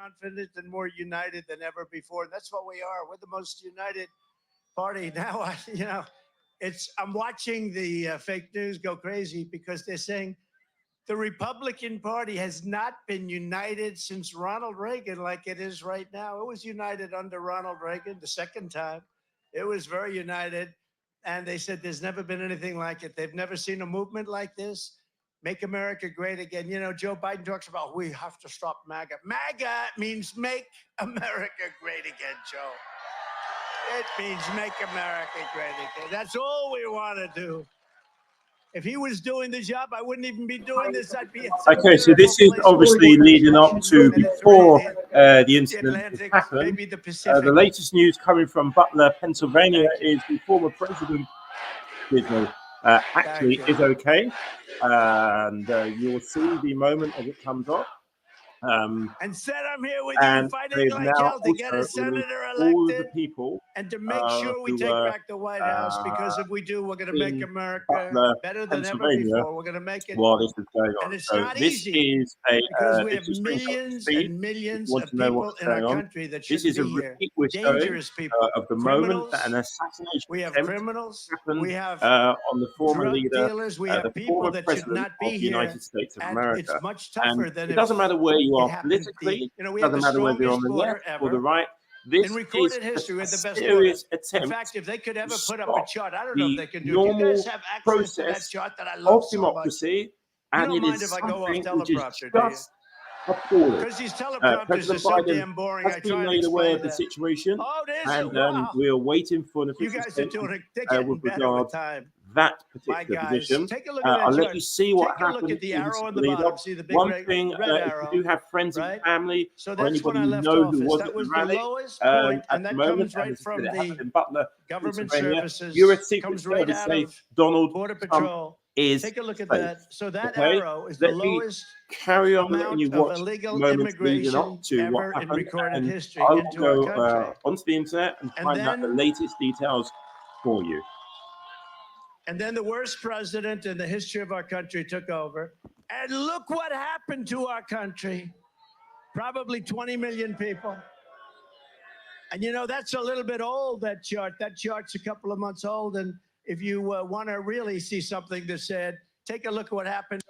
confident and more united than ever before. And that's what we are. We're the most united party now. I'm watching the fake news go crazy because they're saying the Republican Party has not been united since Ronald Reagan like it is right now. It was united under Ronald Reagan the second time. It was very united. And they said there's never been anything like it. They've never seen a movement like this. Make America great again. You know, Joe Biden talks about we have to stop MAGA. MAGA means make America great again, Joe. It means make America great again. That's all we want to do. If he was doing the job, I wouldn't even be doing this. I'd be okay. So this is obviously leading up to before the incident happened. The latest news coming from Butler, Pennsylvania, is the former president actually is okay, and you'll see the moment as it comes up. And said I'm here with you fighting like hell to get a senator elected and to make sure we take back the White House, because if we do, we're going to make America better than ever before. We're going to make it. While this is going on. And it's not easy because we have millions and millions of people in our country that shouldn't be here. Dangerous people. Of the moment that an assassination we have criminals. happened, we have on the former drug leader, dealers. We have people that should not be here. United States of America. It's much tougher than it doesn't matter where you are politically. We have doesn't matter whether you're on the left or the right. This in recorded history, we had the best serious attempt. In fact, if they could ever put up a chart, I don't know if they can do it. You guys have access to that chart that I love so much. Democracy, you don't mind if I go off teleprompter, do you? Because these teleprompters are so damn boring. I try to explain of the situation. Oh, it is. And wow. we are waiting for an official statement with regard that particular position. Take a look at that I'll chart. let you see what happened. Look at the arrow on the bottom. See the big One thing, arrow, if you do have friends and family, so or that's when anybody I left who knows office. who was That at was the the rally, lowest point, and that comes right from the Butler, government services. You're a secret comes right out of Donald Border Patrol. Take a look at that. So that arrow is the lowest carry on amount you of illegal immigration ever in recorded history into our country. Onto the internet and find out the latest details for you. And then the worst president in the history of our country took over. And look what happened to our country. Probably 20 million people. And you know, that's a little bit old, that chart. That chart's a couple of months old. And if you want to really see something that said, take a look at what happened.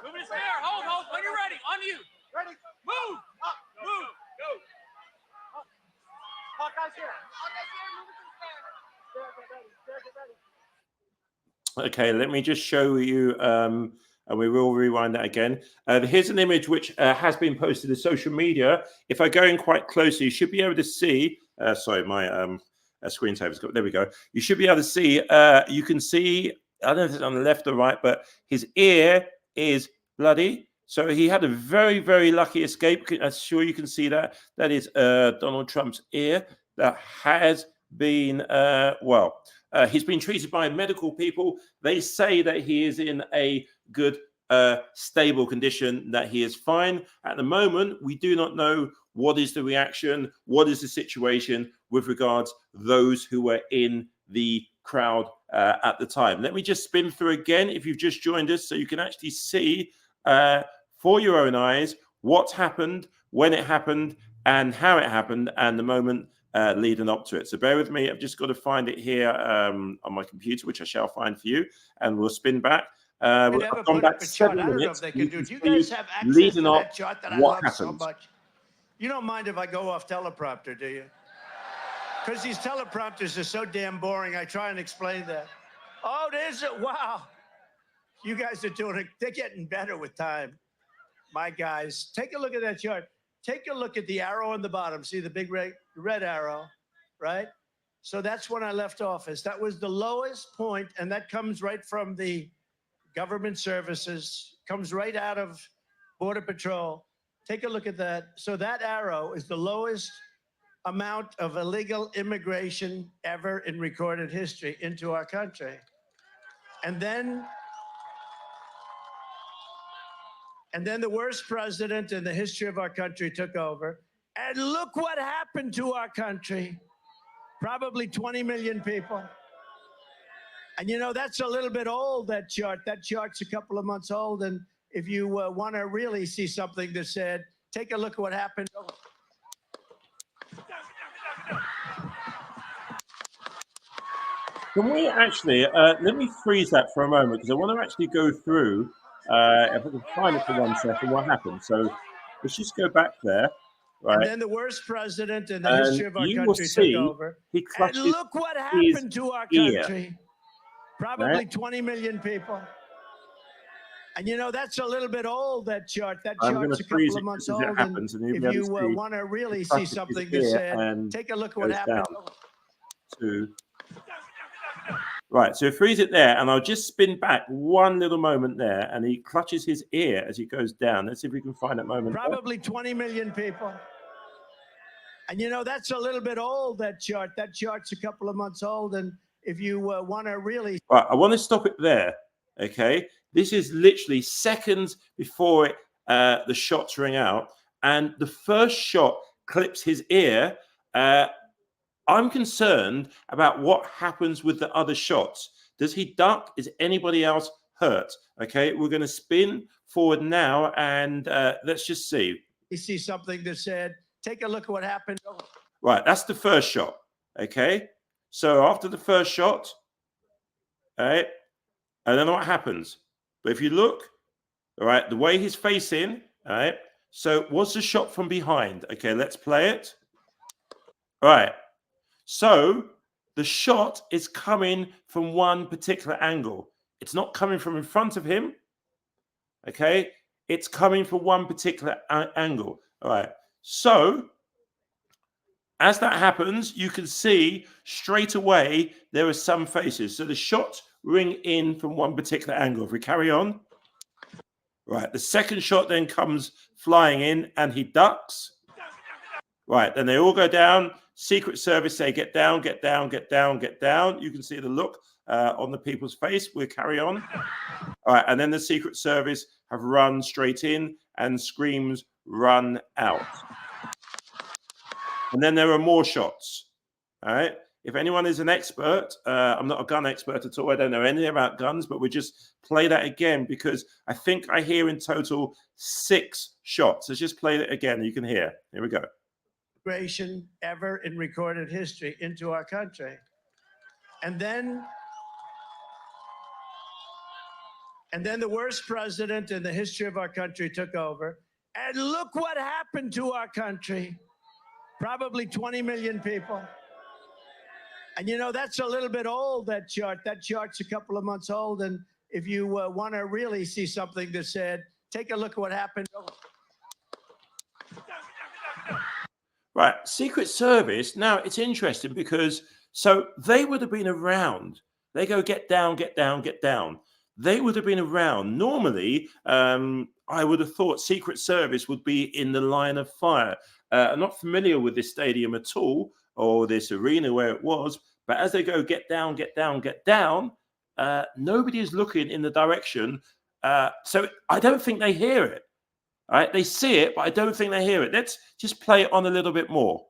Move it spare. Hold. When you're ready. On you. Ready. Move. Up. Move. Go. Hawkeye's here. Move it to the spare. Okay, let me just show you, and we will rewind that again. Here's an image which has been posted to social media. If I go in quite closely, you should be able to see. Sorry, my screensaver's got. There we go. You should be able to see. You can see. I don't know if it's on the left or right, but his ear is bloody. So he had a very, very lucky escape. I'm sure you can see that. That is Donald Trump's ear that has been, he's been treated by medical people. They say that he is in a good, stable condition, that he is fine. At the moment, we do not know what is the reaction, what is the situation with regards those who were in the crowd at the time. Let me just spin through again if you've just joined us so you can actually see for your own eyes what happened, when it happened, and how it happened, and the moment leading up to it. So bear with me. I've just got to find it here on my computer, which I shall find for you, and we'll spin back. I've gone back 7 minutes. Do you guys have access to that chart that I love so much? You don't mind if I go off teleprompter, do you? Because these teleprompters are so damn boring. I try and explain that. Oh, there's it. Wow. You guys are doing it. They're getting better with time. My guys, take a look at that chart. Take a look at the arrow on the bottom. See the big red arrow, right? So that's when I left office. That was the lowest point, and that comes right from the government services, comes right out of Border Patrol. Take a look at that. So that arrow is the lowest amount of illegal immigration ever in recorded history into our country. And then the worst president in the history of our country took over. And look what happened to our country. Probably 20 million people. And you know, that's a little bit old, that chart. That chart's a couple of months old. And if you want to really see something that said, take a look at what happened. Can we actually, let me freeze that for a moment, because I want to actually go through, if I can find it for 1 second, what happened. So let's just go back there. Right. And then the worst president in the And history of our you will country see took over. he And clutches look what happened to our country. ear. Probably Right. 20 million people. And you know, that's a little bit old, that chart. That I'm going chart's to a freeze couple it of months as old. it happens, and If you'll be you able to see want to really he see clutches something his that ear said, and take a look at what goes happened. down to. Right, so freeze it there, and I'll just spin back one little moment there, and he clutches his ear as he goes down. Let's see if we can find that moment. Probably 20 million people. And you know, that's a little bit old, that chart. That chart's a couple of months old. And if you want to really. Right, I want to stop it there, okay? This is literally seconds before the shots ring out, and the first shot clips his ear. I'm concerned about what happens with the other shots. Does he duck? Is anybody else hurt? Okay, we're going to spin forward now, and let's just see. You see something that said, take a look at what happened. Right, that's the first shot. Okay, so after the first shot, all right, I don't know what happens, but if you look, all right, the way he's facing, all right, so what's the shot from behind? Okay, let's play it. All right. So the shot is coming from one particular angle. It's not coming from in front of him. Okay. It's coming from one particular angle. All right. So as that happens, you can see straight away there are some faces. So the shots ring in from one particular angle. If we carry on. Right. The second shot then comes flying in and he ducks. Right. Then they all go down. Secret Service say, get down, get down, get down, get down. You can see the look on the people's face. We'll carry on. All right. And then the Secret Service have run straight in and screams, run out. And then there are more shots. All right. If anyone is an expert, I'm not a gun expert at all. I don't know anything about guns, but we just play that again because I think I hear in total 6 shots. Let's just play it again. You can hear. Here we go. Immigration ever in recorded history into our country. And then the worst president in the history of our country took over. And look what happened to our country. Probably 20 million people. And you know, that's a little bit old, that chart. That chart's a couple of months old. And if you want to really see something that said, take a look at what happened. Right, Secret Service. Now it's interesting because so they would have been around. They go get down, get down, get down. They would have been around. Normally, I would have thought Secret Service would be in the line of fire. I'm not familiar with this stadium at all or this arena where it was, but as they go get down, get down, get down, nobody is looking in the direction. So I don't think they hear it. All right, they see it, but I don't think they hear it. Let's just play it on a little bit more.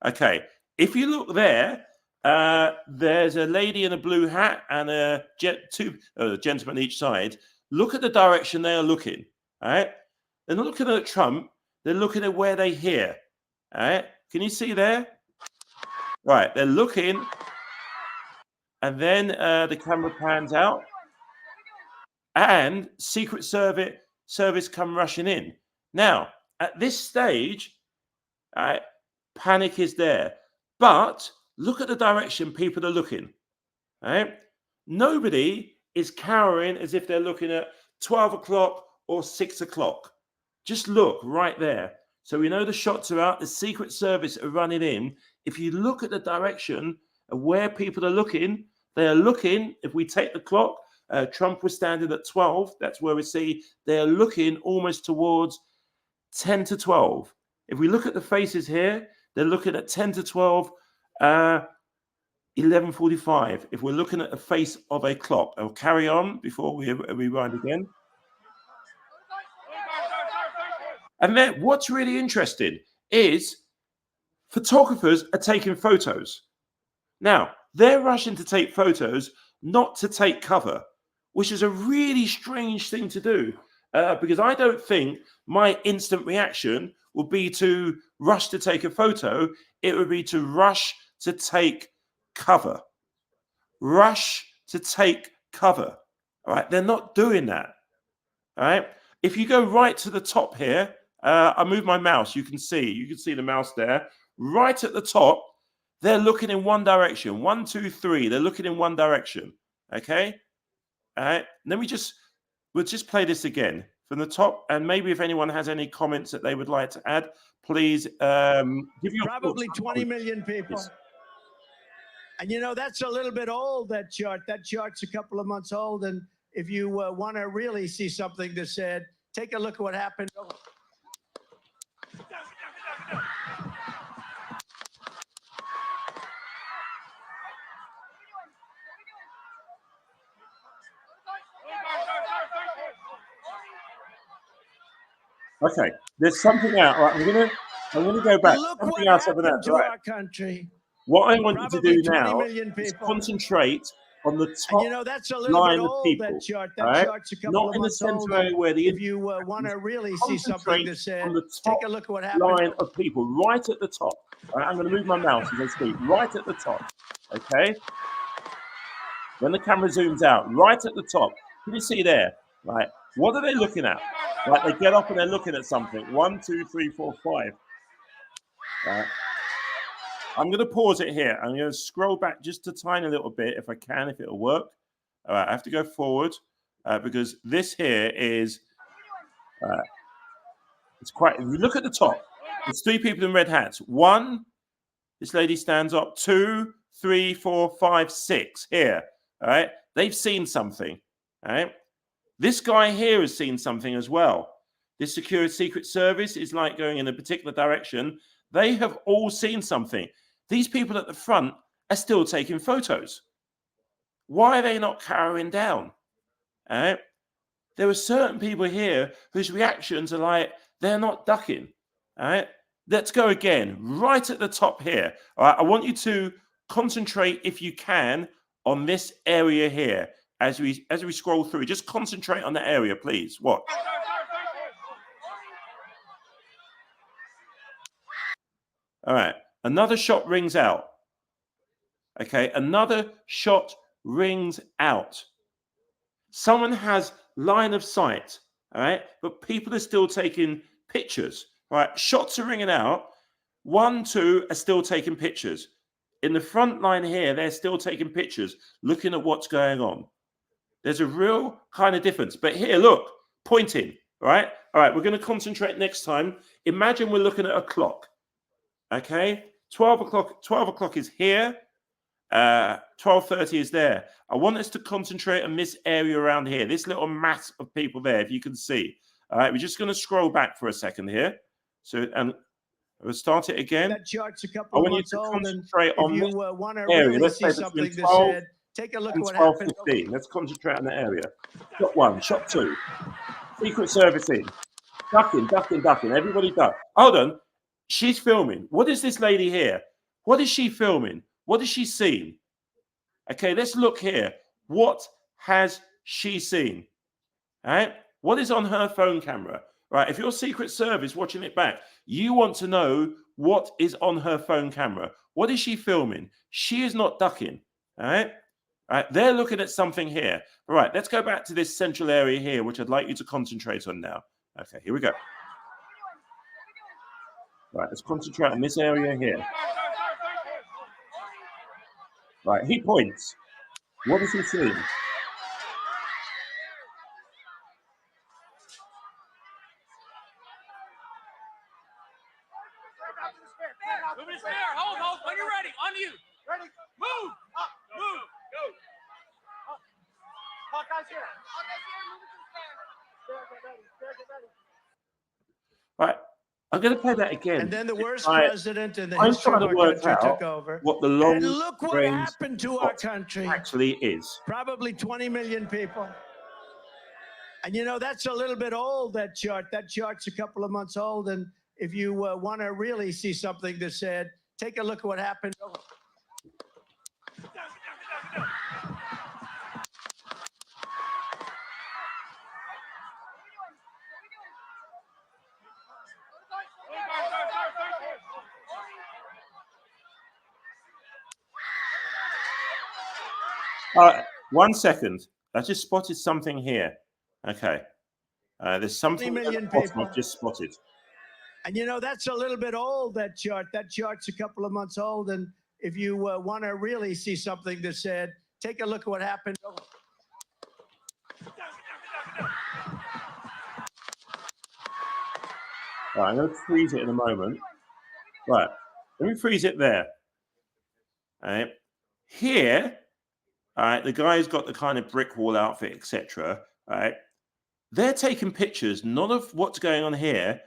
Okay, if you look there, there's a lady in a blue hat and two gentlemen each side. Look at the direction they are looking. All right, they're not looking at Trump. They're looking at where they hear. All right, can you see there? Right, they're looking, and then the camera pans out. And Secret Service come rushing in. Now, at this stage, panic is there. But look at the direction people are looking. Right? Nobody is cowering as if they're looking at 12 o'clock or 6 o'clock. Just look right there. So we know the shots are out. The Secret Service are running in. If you look at the direction of where people are looking, they are looking, if we take the clock, Trump was standing at 12. That's where we see they're looking almost towards 10 to 12. If we look at the faces here, they're looking at 10 to 12, 11:45. If we're looking at the face of a clock, I'll carry on before we rewind again. And then what's really interesting is photographers are taking photos. Now, they're rushing to take photos, not to take cover, which is a really strange thing to do, because I don't think my instant reaction would be to rush to take a photo. It would be to rush to take cover. Rush to take cover. All right, they're not doing that. All right, if you go right to the top here, I move my mouse. You can see the mouse there. Right at the top, they're looking in one direction. 1, 2, 3. They're looking in one direction. Okay. All right. We'll just play this again from the top, and maybe if anyone has any comments that they would like to add, please give your Probably thoughts. 20 million people. Yes. And you know, that's a little bit old, that chart. That chart's a couple of months old. And if you want to really see something that said, take a look at what happened. Okay, there's something out. Right, I'm gonna go back. Look Something what else over there. happened to Right. our country. What I want you to Probably do 20 now million is people. concentrate on the And top you know, that's a little bit line of old, people. that chart. All That right? chart's a couple Not of in the months old. center area where the If you want to really see something that said, on the take top a look at what happened. line of people, right at the top. All right, I'm going to move my mouse as I speak. Right at the top. Okay. When the camera zooms out, right at the top. Can you see there? Right. What are they looking at? Right. They get up and they're looking at something. 1, 2, 3, 4, 5. Right. I'm going to pause it here. I'm going to scroll back just a tiny little bit if I can, if it'll work. All right, I have to go forward because this here is, it's quite, if you look at the top, there's 3 people in red hats. 1, this lady stands up. 2, 3, 4, 5, 6 here. All right, they've seen something. All right, this guy here has seen something as well. This Secret Service is like going in a particular direction. They have all seen something. These people at the front are still taking photos. Why are they not cowering down? All right? There are certain people here whose reactions are like, they're not ducking. All right? Let's go again, right at the top here. All right? I want you to concentrate, if you can, on this area here. As we scroll through, just concentrate on the area, please. Watch. All right. Another shot rings out. Okay. Another shot rings out. Someone has line of sight. All right. But people are still taking pictures. All right. Shots are ringing out. 1, 2 are still taking pictures. In the front line here, they're still taking pictures, looking at what's going on. There's a real kind of difference. But here, look, pointing. All right. All right. We're going to concentrate next time. Imagine we're looking at a clock. Okay. 12 o'clock is here. 12:30 is there. I want us to concentrate on this area around here, this little mass of people there, if you can see. All right, we're just going to scroll back for a second here. So, and we'll start it again. That chart's a couple of months old. Concentrate And on if you this want to area. really Let's see say something between that 12 said, take a look at and what happened. 12:15. Let's concentrate on the area. Shot 1, shot 2. Secret Service in. Ducking. Everybody duck. Hold on. She's filming. What is this lady here? What is she filming? What has she seen? Okay, let's look here. What has she seen? All right. What is on her phone camera? Right. If you're Secret Service watching it back, you want to know what is on her phone camera. What is she filming? She is not ducking. All right. All right. They're looking at something here. All right. Let's go back to this central area here, which I'd like you to concentrate on now. Okay. Here we go. Right. Let's concentrate on this area here. Right. He points. What is he seeing? Move his spare. Hold. When you're ready. On you. Ready. Move. Up. Move. Go. Hawkeye's here. Right. I'm going to play that again. And then the worst I- president in the I'm history of trying our to work country out took over. what the And long look what range happened to our spot country. actually is. Probably 20 million people. And you know, that's a little bit old, that chart. That chart's a couple of months old. And if you want to really see something that's sad, take a look at what happened. One second. I just spotted something here. Okay. There's something 20 at the million bottom people. I've just spotted. And you know, that's a little bit old, that chart. That chart's a couple of months old. And if you want to really see something that's sad, take a look at what happened. All right, I'm going to freeze it in a moment. Right. Let me freeze it there. All right. Here, all right, the guy's got the kind of brick wall outfit, etc. All right. They're taking pictures, not of what's going on here.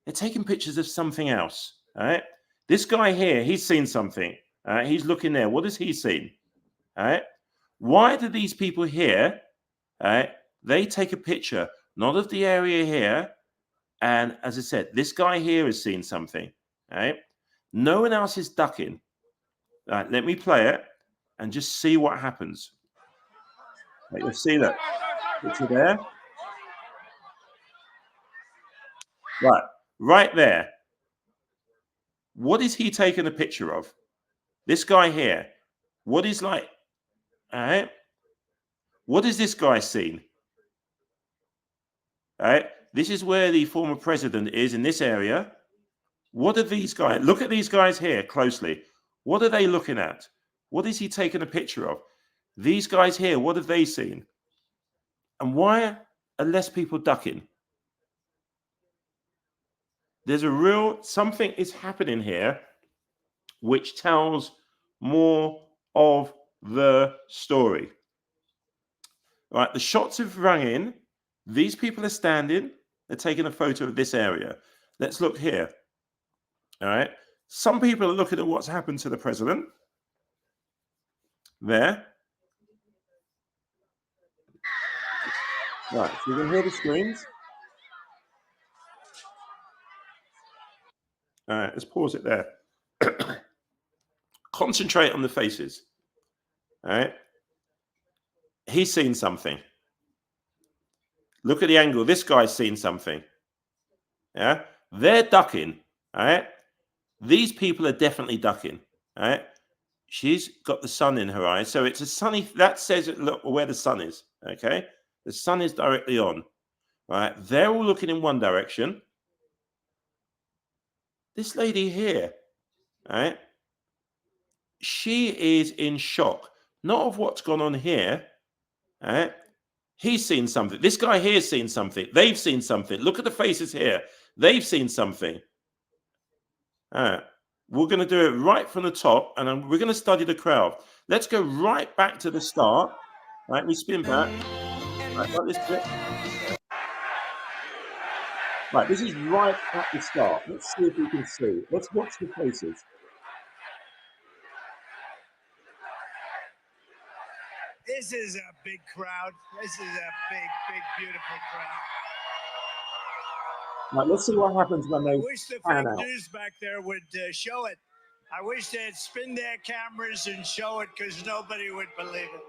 They're taking pictures of something else. All right. This guy here, he's seen something. All right. He's looking there. What has he seen? All right. Why do these people here, all right, they take a picture, not of the area here. And as I said, this guy here has seen something. All right. No one else is ducking. All right. Let me play it and just see what happens. Right, you'll see that picture there. Right there. What is he taking a picture of? This guy here. What is like, all right? What has this guy seen? All right. This is where the former president is in this area. What are these guys? Look at these guys here closely. What are they looking at? What is he taking a picture of? These guys here, what have they seen? And why are less people ducking? There's a real, something is happening here which tells more of the story. Right, the shots have rung in. These people are standing. They're taking a photo of this area. Let's look here. All right. Some people are looking at what's happened to the president. There. Right, so you can hear the screams. All right, let's pause it there. Concentrate on the faces. All right. He's seen something. Look at the angle. This guy's seen something. Yeah. They're ducking. All right. These people are definitely ducking. All right. She's got the sun in her eyes. So it's a sunny, that says look where the sun is. Okay. The sun is directly on. All right. They're all looking in one direction. This lady here, all right, she is in shock, not of what's gone on here. All right. He's seen something. This guy here's seen something. They've seen something. Look at the faces here. They've seen something. All right. We're going to do it right from the top, and we're going to study the crowd. Let's go right back to the start. All right. We spin back. Right, like this bit. Right. This is right at the start. Let's see if we can see. Let's watch the faces. This is a big crowd. This is a big, big, beautiful crowd. Right, let's see what happens when they I wish the pan fake out. news back there would show it. I wish they'd spin their cameras and show it, because nobody would believe it.